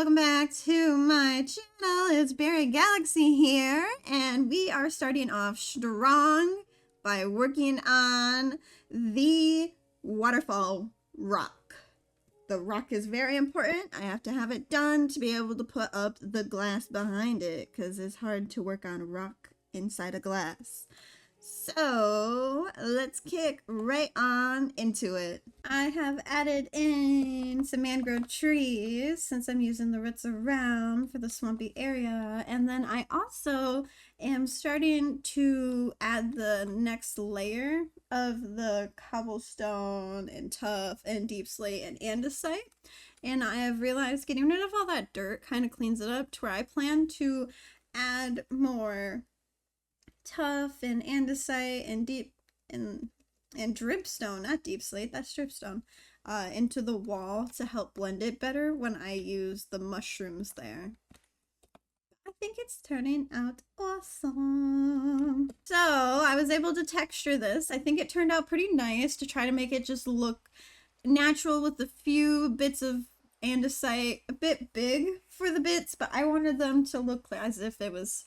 welcome back to my channel. It's BerryGalexy here, and we are starting off strong by working on the waterfall rock. The rock is very important. I have to have it done to be able to put up the glass behind it, because it's hard to work on a rock inside a glass. So let's kick right on into it. I have added in some mangrove trees since I'm using the roots around for the swampy area, and then I also am starting to add the next layer of the cobblestone and tuff and deep slate and andesite. And I have realized getting rid of all that dirt kind of cleans it up to where I plan to add more tuff and andesite and deep and dripstone, not deep slate, that's dripstone, into the wall to help blend it better when I use the mushrooms there. I think it's turning out awesome. So I was able to texture this. I think it turned out pretty nice to try to make it just look natural with a few bits of andesite, a bit big for the bits, but I wanted them to look as if it was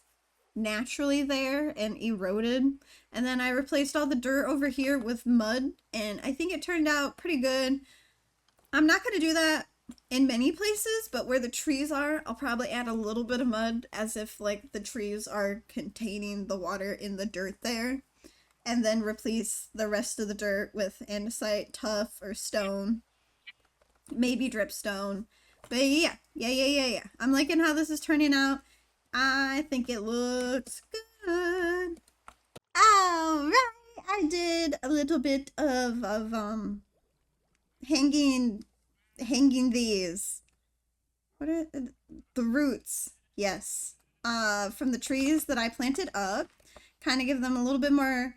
naturally there and eroded. And then I replaced all the dirt over here with mud, and I think it turned out pretty good. I'm not going to do that in many places, but where the trees are, I'll probably add a little bit of mud as if like the trees are containing the water in the dirt there, and then replace the rest of the dirt with andesite, tuff, or stone, maybe dripstone. But yeah. I'm liking how this is turning out. I think it looks good. Alright, I did a little bit of hanging these. What are the roots? Yes. From the trees that I planted up. Kind of give them a little bit more.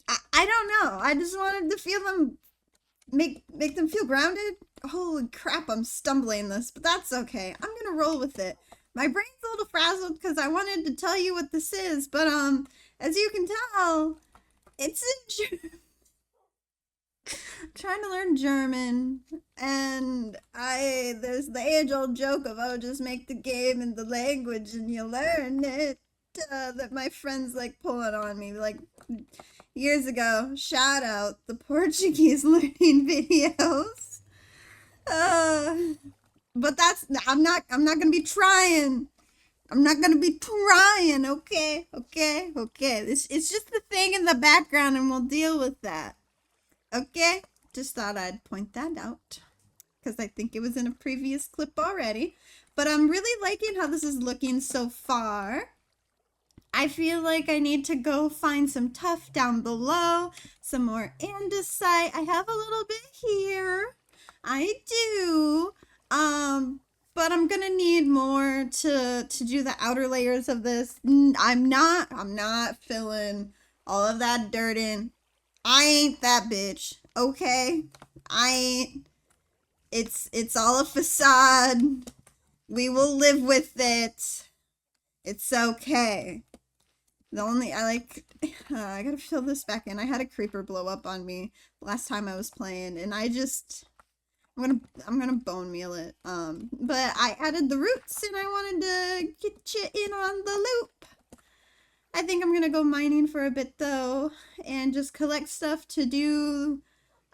I don't know. I just wanted to feel them, make them feel grounded. Holy crap, I'm stumbling this, but that's okay. I'm gonna roll with it. My brain's a little frazzled because I wanted to tell you what this is, but as you can tell, it's in German. I'm trying to learn German, and there's the age-old joke of, oh, just make the game in the language and you learn it, that my friends like pulling on me like years ago. Shout out the Portuguese learning videos. But I'm not gonna be trying. I'm not gonna be trying, okay? It's just the thing in the background, and we'll deal with that. Okay? Just thought I'd point that out, because I think it was in a previous clip already. But I'm really liking how this is looking so far. I feel like I need to go find some tuff down below, some more andesite. I have a little bit here. I do, but I'm gonna need more to do the outer layers of this. I'm not filling all of that dirt in. I ain't that bitch, okay? I ain't. It's all a facade. We will live with it. It's okay. The only, I gotta fill this back in. I had a creeper blow up on me last time I was playing, and I'm gonna bone meal it. But I added the roots, and I wanted to get you in on the loop. I think I'm gonna go mining for a bit though, and just collect stuff to do.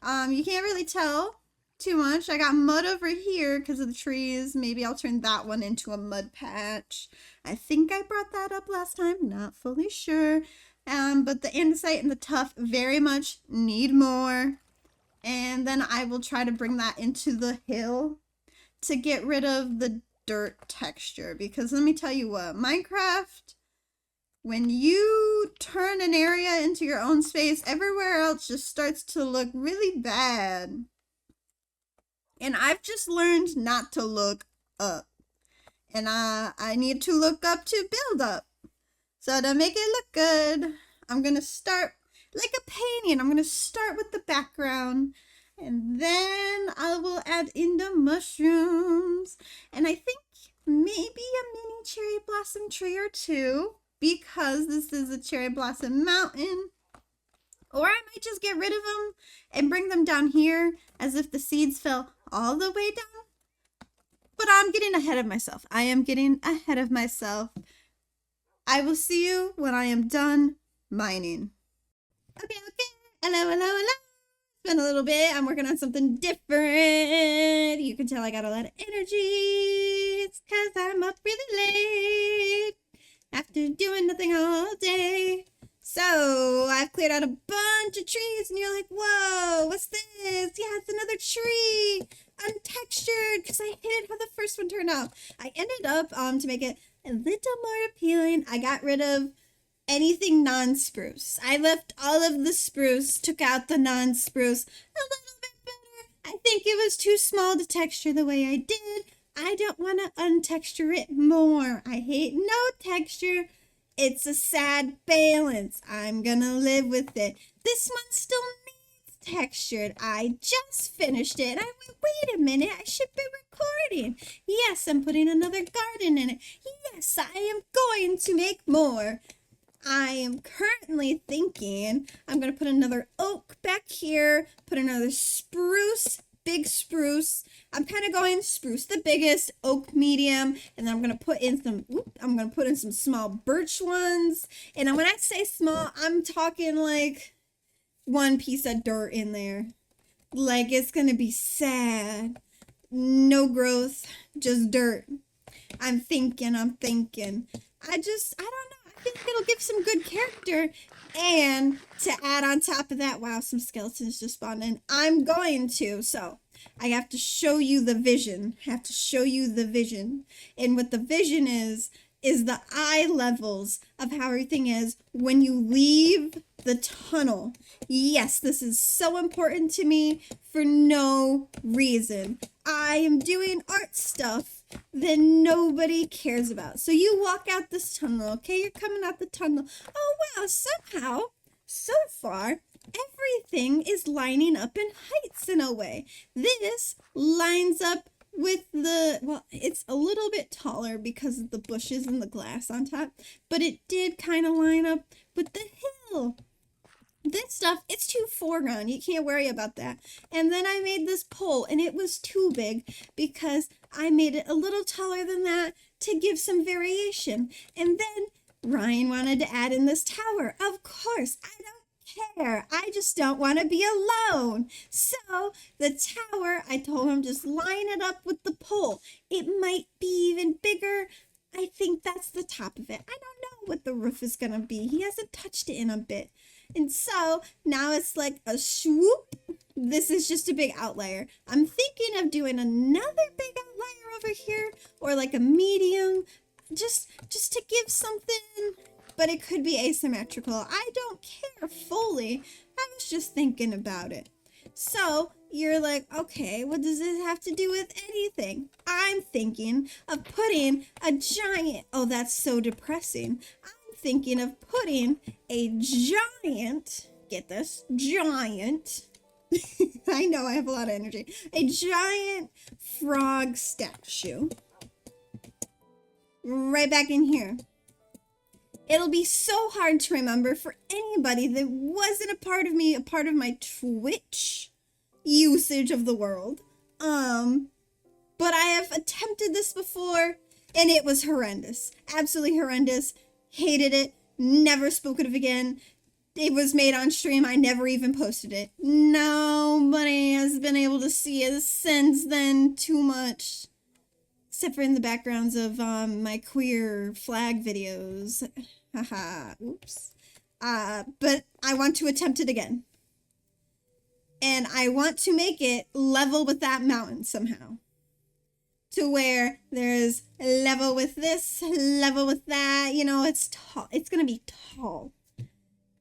You can't really tell too much. I got mud over here because of the trees. Maybe I'll turn that one into a mud patch. I think I brought that up last time, not fully sure. But the andesite and the tuff very much need more. And then I will try to bring that into the hill to get rid of the dirt texture. Because let me tell you what, Minecraft, when you turn an area into your own space, everywhere else just starts to look really bad. And I've just learned not to look up. And I need to look up to build up. So to make it look good, I'm going to start like a painting. I'm going to start with the background, and then I will add in the mushrooms. And I think maybe a mini cherry blossom tree or two, because this is a cherry blossom mountain. Or I might just get rid of them and bring them down here as if the seeds fell all the way down. I'm getting ahead of myself. I am getting ahead of myself. I will see you when I am done mining. Okay. Hello. It's been a little bit. I'm working on something different. You can tell I got a lot of energy. It's because I'm up really late after doing nothing all day. So I've cleared out a bunch of trees and you're like, whoa, what's this? Yeah, it's another tree, untextured, because I hated how the first one turned out. I ended up, to make it a little more appealing, I got rid of anything non-spruce. I left all of the spruce, took out the non-spruce a little bit better. I think it was too small to texture the way I did. I don't want to untexture it more. I hate no texture. It's a sad balance. I'm gonna live with it. This one still needs textured. I just finished it. I went, wait a minute, I should be recording. Yes, I'm putting another garden in it. Yes, I am going to make more. I am currently thinking I'm going to put another oak back here, put another spruce, big spruce. I'm kind of going spruce the biggest, oak medium, and then I'm going to put in some small birch ones. And when I say small, I'm talking like one piece of dirt in there. Like it's going to be sad. No growth, just dirt. I'm thinking. I don't know. I think it'll give some good character. And to add on top of that, wow, some skeletons just spawned in. I'm going to, so I have to show you the vision. And what the vision is the eye levels of how everything is when you leave the tunnel. Yes, this is so important to me for no reason. I am doing art stuff that nobody cares about. So you walk out this tunnel, okay? You're coming out the tunnel. Oh, wow, somehow, so far, everything is lining up in heights in a way. This lines up with well, it's a little bit taller because of the bushes and the glass on top, but it did kind of line up with the hill. This stuff, it's too foreground. You can't worry about that. And then I made this pole, and it was too big because I made it a little taller than that to give some variation. And then Ryan wanted to add in this tower. Of course, I don't care. I just don't want to be alone. So the tower, I told him just line it up with the pole. It might be even bigger. I think that's the top of it. I don't know what the roof is going to be. He hasn't touched it in a bit. And so now it's like a swoop. This is just a big outlier. I'm thinking of doing another big outlier over here, or like a medium, just to give something, but it could be asymmetrical. I don't care fully. I was just thinking about it. So you're like, okay, what does this have to do with anything? I'm thinking of putting a giant, oh, that's so depressing. I'm thinking of putting a giant, get this, giant, I know I have a lot of energy, a giant frog statue right back in here. It'll be so hard to remember for anybody that wasn't a part of my Twitch usage of the world. But I have attempted this before and it was horrendous. Absolutely horrendous. Hated it. Never spoke of it again. It was made on stream. I never even posted it. Nobody has been able to see it since then too much. Except for in the backgrounds of my queer flag videos. Haha, oops. But I want to attempt it again. And I want to make it level with that mountain somehow. To where there's level with this, level with that. You know, it's tall. It's going to be tall.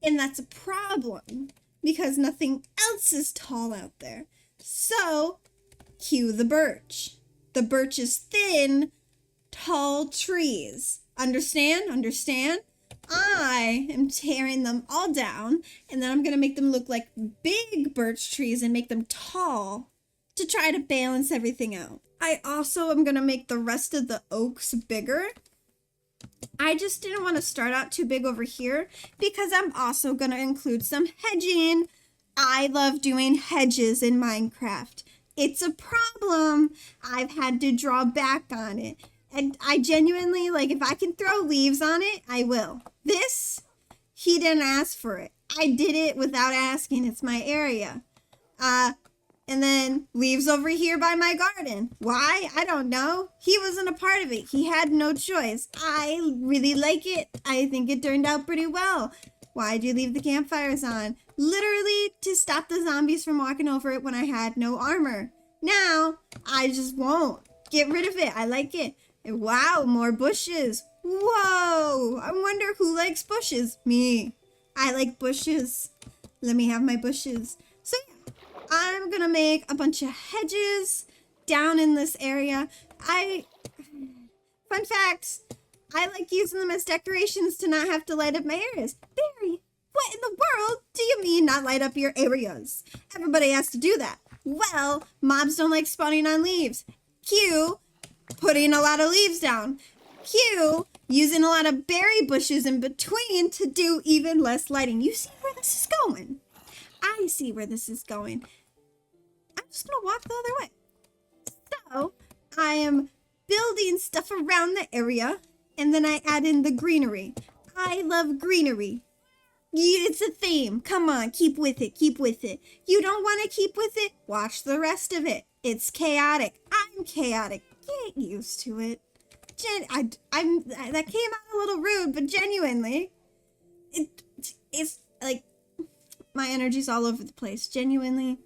And that's a problem. Because nothing else is tall out there. So, cue the birch. The birch is thin, tall trees. Understand? Understand? I am tearing them all down, and then I'm going to make them look like big birch trees and make them tall to try to balance everything out. I also am going to make the rest of the oaks bigger. I just didn't want to start out too big over here because I'm also going to include some hedging. I love doing hedges in Minecraft. It's a problem. I've had to draw back on it. And I genuinely, like, if I can throw leaves on it, I will. This, he didn't ask for it. I did it without asking. It's my area. And then leaves over here by my garden. Why? I don't know. He wasn't a part of it. He had no choice. I really like it. I think it turned out pretty well. Why'd you leave the campfires on? Literally to stop the zombies from walking over it when I had no armor. Now, I just won't. Get rid of it. I like it. And wow, more bushes. Whoa! I wonder who likes bushes. Me. I like bushes. Let me have my bushes. So yeah, I'm gonna make a bunch of hedges down in this area. Fun fact, I like using them as decorations to not have to light up my areas. Barry, what in the world do you mean not light up your areas? Everybody has to do that. Well, mobs don't like spawning on leaves. Cue putting a lot of leaves down. Cue using a lot of berry bushes in between to do even less lighting. You see where this is going? I see where this is going. I'm just gonna walk the other way. So I am building stuff around the area, and then I add in the greenery. I love greenery. It's a theme. Come on, keep with it, keep with it. You don't want to keep with it? Watch the rest of it. It's chaotic. I'm chaotic. Get used to it. That came out a little rude, but genuinely, it's like my energy's all over the place. Genuinely,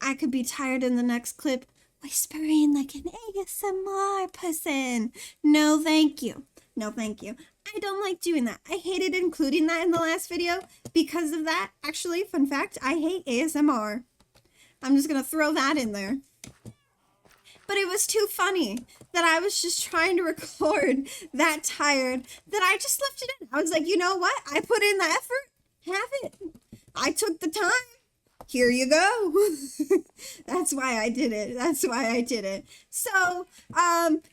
I could be tired in the next clip whispering like an ASMR person. No, thank you. No, thank you. I don't like doing that. I hated including that in the last video because of that. Actually, fun fact, I hate ASMR. I'm just gonna throw that in there. But it was too funny that I was just trying to record that tired that I just left it in. I was like, you know what? I put in the effort. Have it. I took the time. Here you go. That's why I did it. That's why I did it. So,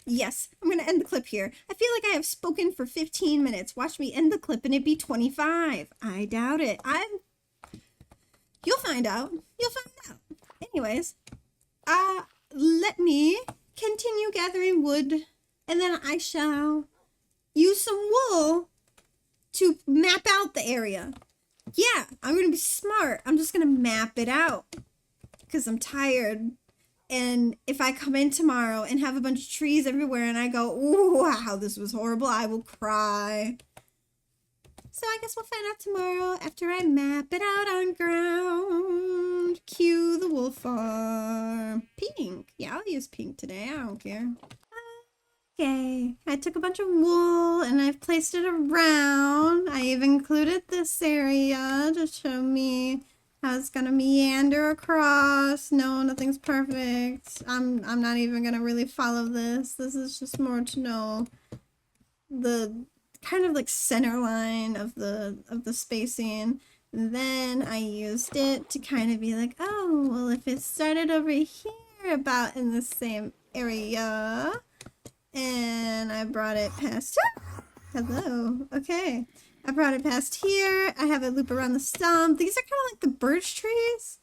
yes, I'm going to end the clip here. I feel like I have spoken for 15 minutes. Watch me end the clip and it be 25. I doubt it. You'll find out. You'll find out. Anyways, let me continue gathering wood, and then I shall use some wool to map out the area. Yeah, I'm going to be smart. I'm just going to map it out because I'm tired. And if I come in tomorrow and have a bunch of trees everywhere and I go, ooh, wow, this was horrible, I will cry. So I guess we'll find out tomorrow after I map it out on ground. Cue the wool farm. Pink. Yeah, I'll use pink today. I don't care. Okay. I took a bunch of wool and I've placed it around. I even included this area to show me how it's gonna meander across. No, nothing's perfect. I'm not even gonna really follow this. This is just more to know the kind of like center line of the spacing. And then I used it to kind of be like, oh, well, if it started over here about in the same area and I brought it past, hello, okay, I brought it past here, I have it loop around the stump. These are kind of like the birch trees.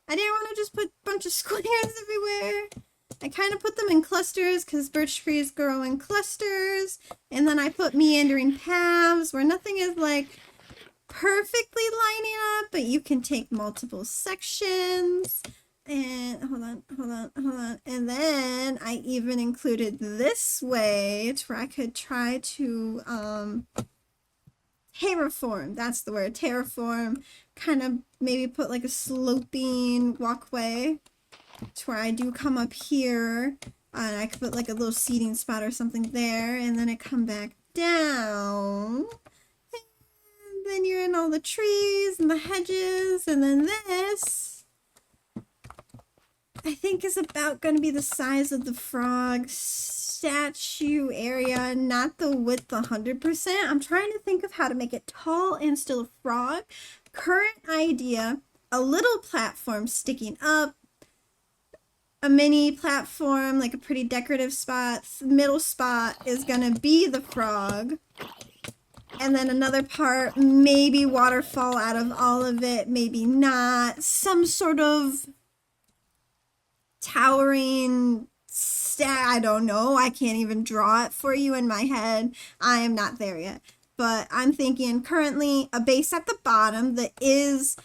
I didn't want to just put a bunch of squares everywhere. I kind of put them in clusters because birch trees grow in clusters. And then I put meandering paths where nothing is like perfectly lining up, but you can take multiple sections. And hold on. And then I even included this way to where I could try to terraform. That's the word, terraform. Kind of maybe put like a sloping walkway to where I do come up here, and I could put like a little seating spot or something there, and then I come back down, and then you're in all the trees and the hedges, and then this, I think, is about going to be the size of the frog statue area, not the width 100%. I'm trying to think of how to make it tall and still a frog. Current idea, a little platform sticking up, a mini platform, like a pretty decorative spot. Middle spot is gonna be the frog. And then another part, maybe waterfall out of all of it, maybe not. Some sort of towering I don't know. I can't even draw it for you in my head. I am not there yet. But I'm thinking currently a base at the bottom that is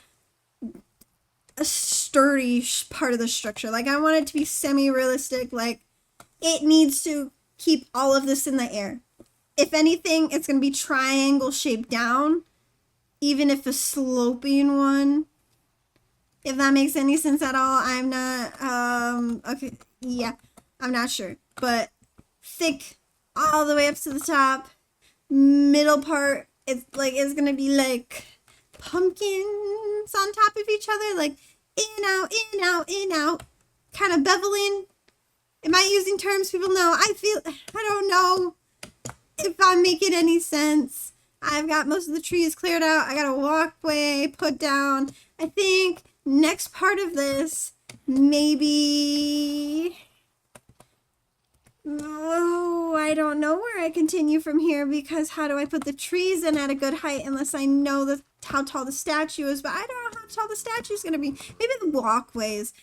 a sturdy part of the structure. Like, I want it to be semi-realistic. Like, it needs to keep all of this in the air. If anything, it's going to be triangle shaped down, even if a sloping one. If that makes any sense at all, I'm not, okay, yeah, I'm not sure. But thick all the way up to the top. Middle part, it's going to be like pumpkins on top of each other, like in, out, in, out, in, out, kind of beveling. Am I using terms people know? I don't know if I'm making any sense. I've got most of the trees cleared out. I got a walkway put down. I think next part of this, maybe, oh, I don't know where I continue from here, because how do I put the trees in at a good height unless I know how tall the statue is? But I don't know how tall the statue is going to be. Maybe the walkways.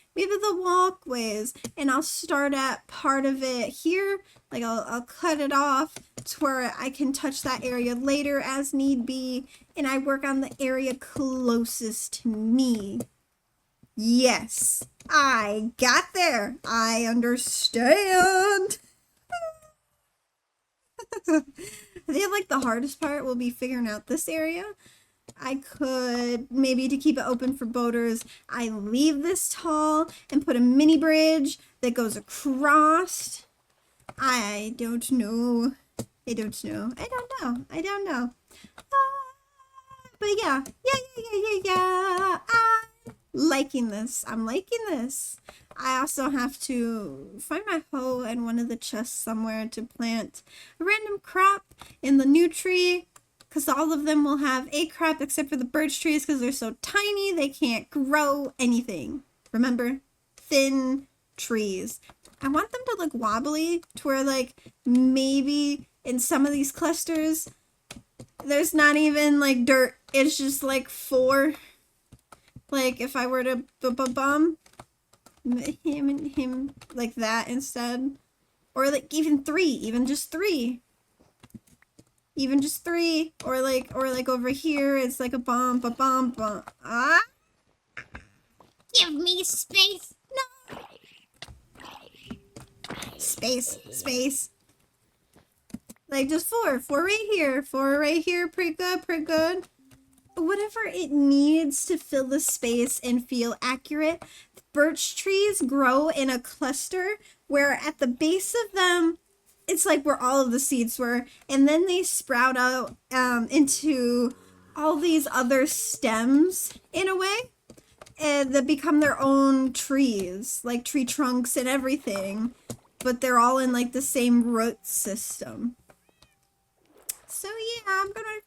And I'll start at part of it here. Like, I'll cut it off to where I can touch that area later as need be. And I work on the area closest to me. Yes, I got there. I understand. I think like the hardest part will be figuring out this area. I could, maybe to keep it open for boaters, I leave this tall and put a mini bridge that goes across. I don't know. But yeah. I'm liking this. I also have to find my hoe in one of the chests somewhere to plant a random crop in the new tree, because all of them will have a crop except for the birch trees, because they're so tiny they can't grow anything. Remember? Thin trees. I want them to look wobbly, to where like maybe in some of these clusters there's not even like dirt. It's just like 4. Like if I were to bum him and him like that instead, or like even 3, even just 3, or like over here it's like a bump. Ah, give me space. No, space. Like just 4 right here, 4 right here. Pretty good. Whatever it needs to fill the space and feel accurate. Birch trees grow in a cluster where at the base of them, it's like where all of the seeds were, and then they sprout out into all these other stems in a way, and that become their own trees, like tree trunks and everything, but they're all in like the same root system. So yeah, I'm gonna,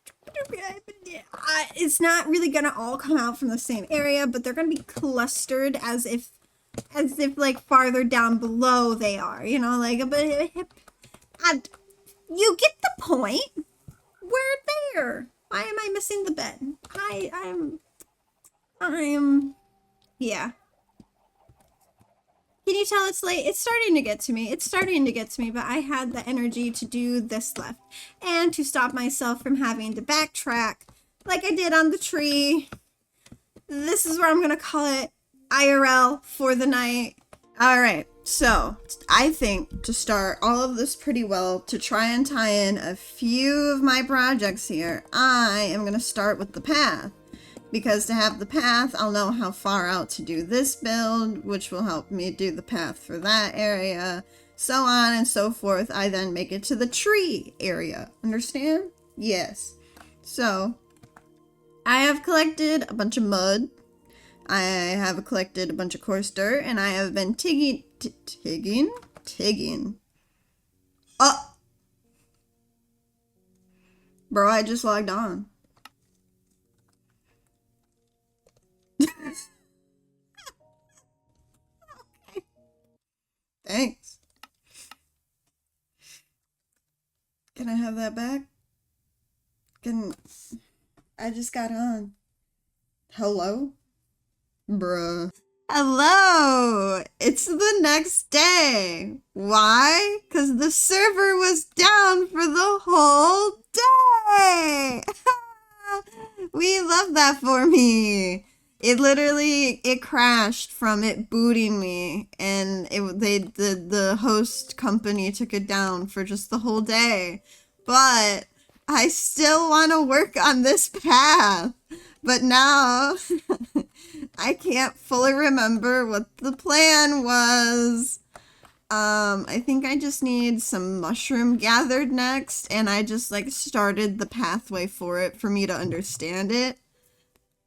it's not really gonna all come out from the same area, but they're gonna be clustered as if like farther down below they are, you know, like you get the point. We're there. Why am I missing the bed? I'm yeah. Can you tell it's late? It's starting to get to me. But I had the energy to do this left and to stop myself from having to backtrack like I did on the tree. This is where I'm gonna call it IRL for the night. All right, so I think to start all of this pretty well, to try and tie in a few of my projects here, I am gonna start with the path. Because to have the path, I'll know how far out to do this build, which will help me do the path for that area, so on and so forth. I then make it to the tree area. Understand? Yes. So, I have collected a bunch of mud. I have collected a bunch of coarse dirt, and I have been tigging. Oh! Bro, I just logged on. Okay. Thanks. Can I have that back? I just got on. Hello? Bruh. Hello! It's the next day. Why? Because the server was down for the whole day! We love that for me. It crashed from it booting me, and the host company took it down for just the whole day. But I still want to work on this path. But now I can't fully remember what the plan was. I think I just need some mushroom gathered next, and I just like started the pathway for it for me to understand it.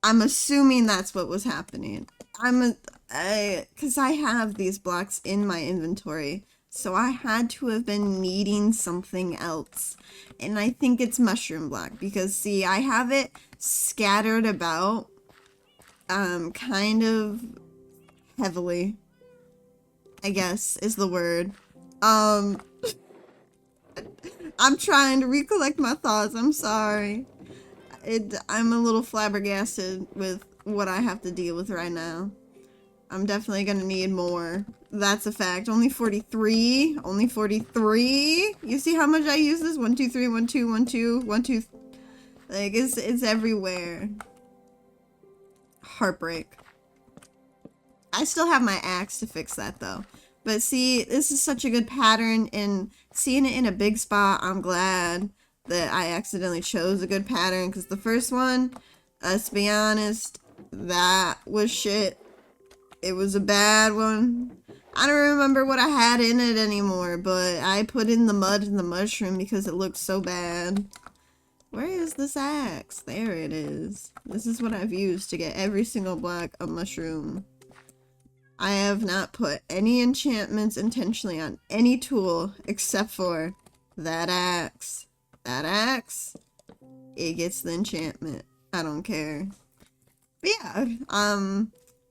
I'm assuming that's what was happening. Because I have these blocks in my inventory, so I had to have been needing something else. And I think it's mushroom block, because see, I have it scattered about, kind of heavily, I guess is the word. I'm trying to recollect my thoughts, I'm sorry. I'm a little flabbergasted with what I have to deal with right now. I'm definitely gonna need more. That's a fact. Only 43. Only 43. You see how much I use this? 1, 2, 3, 1, 2, 1, 2, 1, 2. Like, it's everywhere. Heartbreak. I still have my axe to fix that though. But see, this is such a good pattern, and seeing it in a big spot, I'm glad that I accidentally chose a good pattern, because the first one, let's be honest, that was shit. It was a bad one. I don't remember what I had in it anymore, but I put in the mud and the mushroom because it looked so bad. Where is this axe? There it is. This is what I've used to get every single block of mushroom. I have not put any enchantments intentionally on any tool except for that axe. That axe, it gets the enchantment. I don't care. But yeah,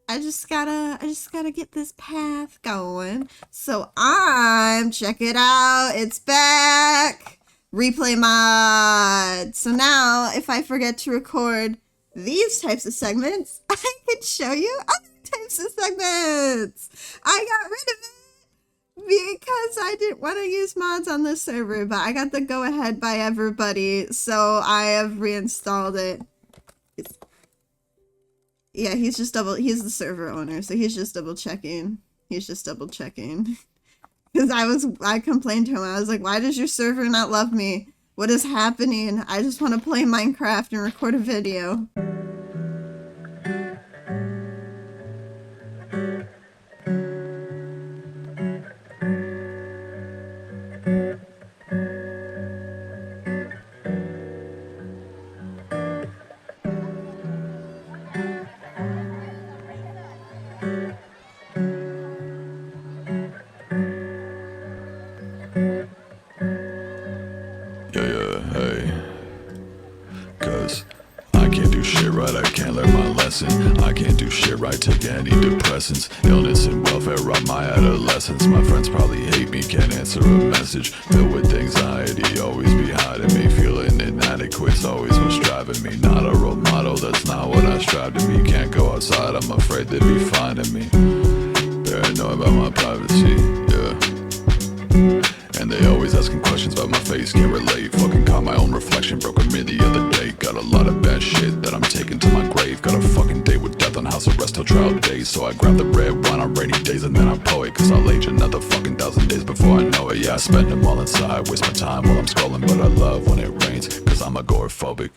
I just gotta get this path going. So check it out, it's back. Replay mod. So now, if I forget to record these types of segments, I can show you other types of segments. I got rid of it because I didn't want to use mods on this server, but I got the go ahead by everybody, so I have reinstalled it. Yeah, he's the server owner, so he's just double checking. Because I complained to him, I was like, why does your server not love me? What is happening? I just want to play Minecraft and record a video. I can't do shit right, take any depressants. Illness and welfare robbed my adolescence. My friends probably hate me, can't answer a message. Filled with anxiety, always be hiding me. Feeling inadequate's always what's driving me. Not a role model, that's not what I strive to be. Can't go outside, I'm afraid they'd be finding me. Paranoid about my privacy, yeah. And they always asking questions about my face, can't relate. Fucking caught my own reflection, broke a mirror the other day. Got a lot of bad shit that I'm taking to my grave. Got a fucking date with death on house arrest till trial days. So I grab the red wine on rainy days and then I pour it, cause I'll age another fucking 1,000 days before I know it. Yeah, I spend them all inside, waste my time while I'm scrolling. But I love when it rains, cause I'm agoraphobic.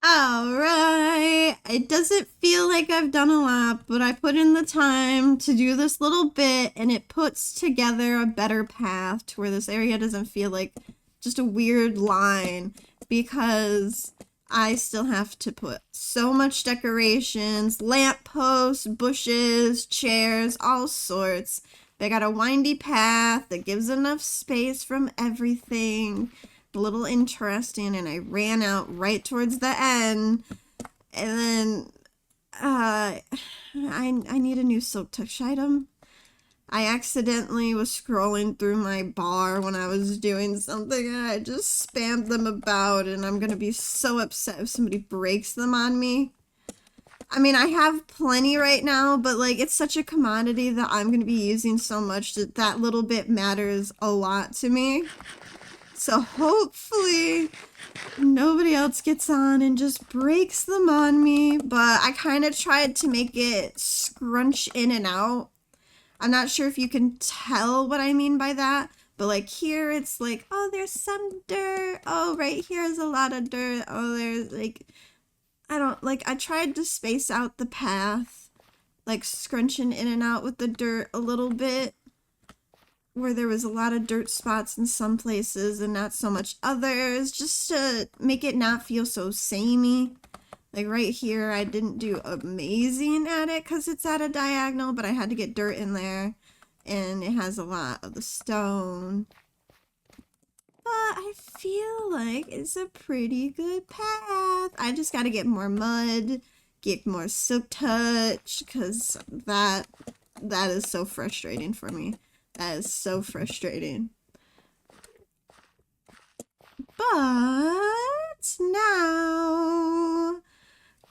Alright, it doesn't feel like I've done a lot, but I put in the time to do this little bit, and it puts together a better path to where this area doesn't feel like just a weird line, because I still have to put so much decorations, lampposts, bushes, chairs, all sorts. They got a windy path that gives enough space from everything. A little interesting, and I ran out right towards the end, and then I need a new silk touch item. I accidentally was scrolling through my bar when I was doing something, and I just spammed them about, and I'm gonna be so upset if somebody breaks them on me. I mean, I have plenty right now, but like it's such a commodity that I'm gonna be using so much that that little bit matters a lot to me. So hopefully nobody else gets on and just breaks them on me, but I kind of tried to make it scrunch in and out. I'm not sure if you can tell what I mean by that, but like here it's like, oh, there's some dirt. Oh, right here is a lot of dirt. Oh, there's like, I tried to space out the path, like scrunching in and out with the dirt a little bit, where there was a lot of dirt spots in some places and not so much others, just to make it not feel so samey. Like right here, I didn't do amazing at it because it's at a diagonal, but I had to get dirt in there, and it has a lot of the stone. But I feel like it's a pretty good path. I just got to get more mud, get more silk touch, because that is so frustrating for me. That is so frustrating. But now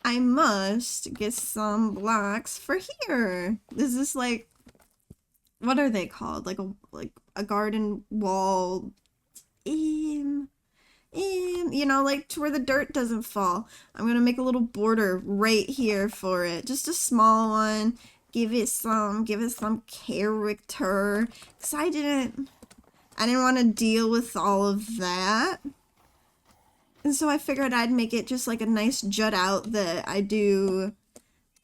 I must get some blocks for here. This is like, what are they called? Like a garden wall, you know, like to where the dirt doesn't fall. I'm gonna make a little border right here for it, just a small one. Give it some character, because I didn't want to deal with all of that. And so I figured I'd make it just like a nice jut out that I do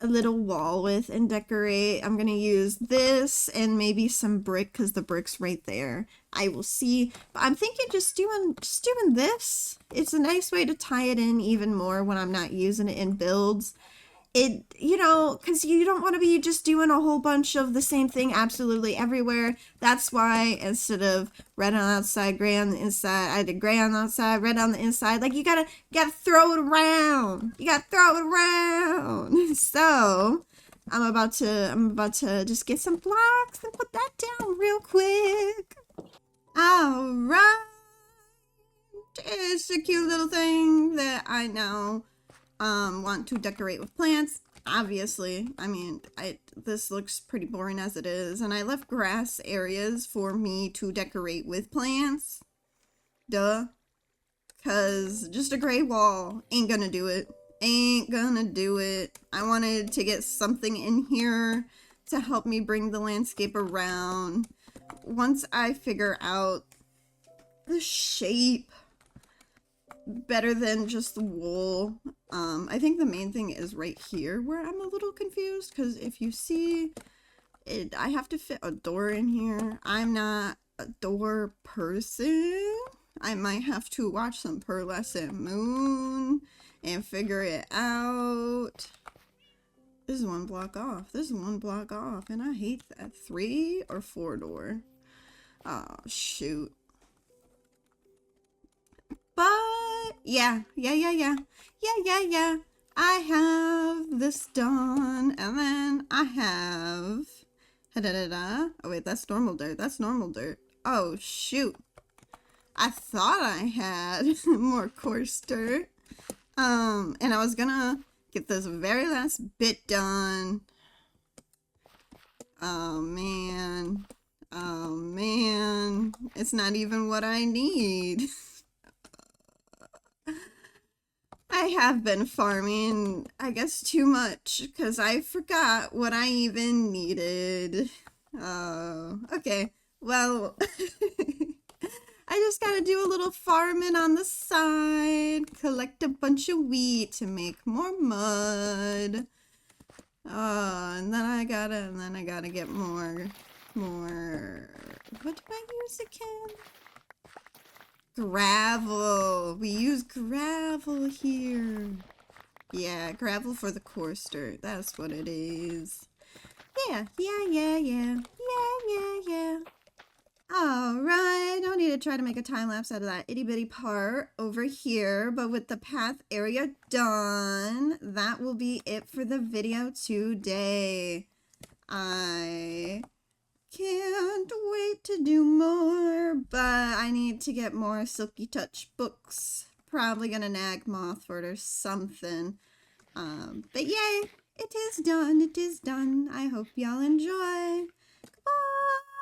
a little wall with and decorate. I'm going to use this and maybe some brick, because the brick's right there. I will see. But I'm thinking just doing this. It's a nice way to tie it in even more when I'm not using it in builds. It, you know, because you don't want to be just doing a whole bunch of the same thing absolutely everywhere. That's why instead of red on the outside, gray on the inside, I did gray on the outside, red on the inside. Like you gotta throw it around. You gotta throw it around. So I'm about to just get some blocks and put that down real quick. All right, it's a cute little thing that I know want to decorate with plants. Obviously, I mean, this looks pretty boring as it is, and I left grass areas for me to decorate with plants. Duh. Cause just a gray wall ain't gonna do it. Ain't gonna do it. I wanted to get something in here to help me bring the landscape around. Once I figure out the shape better than just the wool. I think the main thing is right here where I'm a little confused, because if you see it, I have to fit a door in here. I'm not a door person. I might have to watch some Pearlescent Moon and figure it out. This is one block off. This is one block off, and I hate that. 3 or 4 door. Oh, shoot. But yeah. I have this done, and then I have oh wait, that's normal dirt. That's normal dirt. Oh shoot. I thought I had more coarse dirt. And I was gonna get this very last bit done. Oh man. Oh man. It's not even what I need. I have been farming, I guess, too much, because I forgot what I even needed. Oh, okay. Well, I just gotta do a little farming on the side, collect a bunch of wheat to make more mud. And then I gotta get more, what do I use again? Gravel. We use gravel here. Yeah, gravel for the coarse dirt. That's what it is. Yeah. Alright, don't need to try to make a time lapse out of that itty bitty part over here, but with the path area done, that will be it for the video today. I can't wait to do more, but I need to get more Silky Touch books. Probably gonna nag Mothford or something. But yay, it is done, it is done. I hope y'all enjoy. Goodbye!